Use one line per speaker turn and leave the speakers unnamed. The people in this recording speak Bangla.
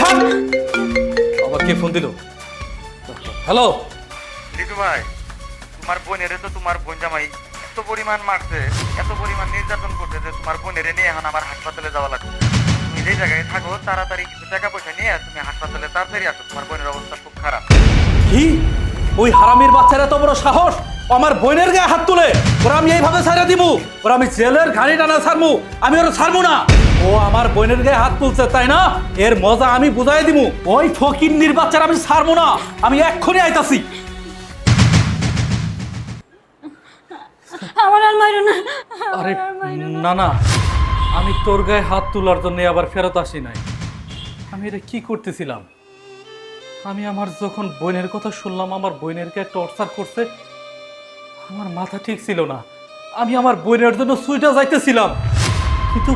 থাক। আবার কে ফোন দিল? হ্যালো।
লিটু ভাই, তোমার বোনের তো তোমার বোন জামাই এত পরিমাণ মারছে, এত পরিমাণ নির্যাতন করছে যে তোমার বোনের নিয়ে এখন আমার হাসপাতালে যাওয়া লাগবে। তুমি যে জায়গায় থাকো তাড়াতাড়ি কিছু টাকা পয়সা নিয়ে তুমি হাসপাতালে তাড়াতাড়ি আসো, তোমার বোনের অবস্থা খুব খারাপ।
কি? ওই হারামির বাচ্চার এত বড় সাহস আমার বোনের গায়ে হাত তুলে? ওরা আমি এইভাবে ছাড়া দিব? ওরা আমি জেলের ঘানি টানা ছাড়বো? আমি ওরা ছাড়বো না। ও আমার বোনের গায়ে হাত তুলছে তাই না? এর মজা আমি বুঝাই দিব। ওই ফকিন্নির বাচ্চার আমি ছাড়বো না। আমি এক্ষুনি আইতাছি।
আমার আর মারো না।
আরে না না, আমি তোর গায়ে হাত তোলার জন্য আবার ফেরত আসি নাই। আমি এটা কি করতেছিলাম? আমি আমার যখন বোনের কথা শুনলাম আমার বোনের গায়ে টর্চার করছে, আমার মাথা ঠিক ছিল না। আমি আমার বোনের জন্য সুইটা যাইতেছিলাম, কিন্তু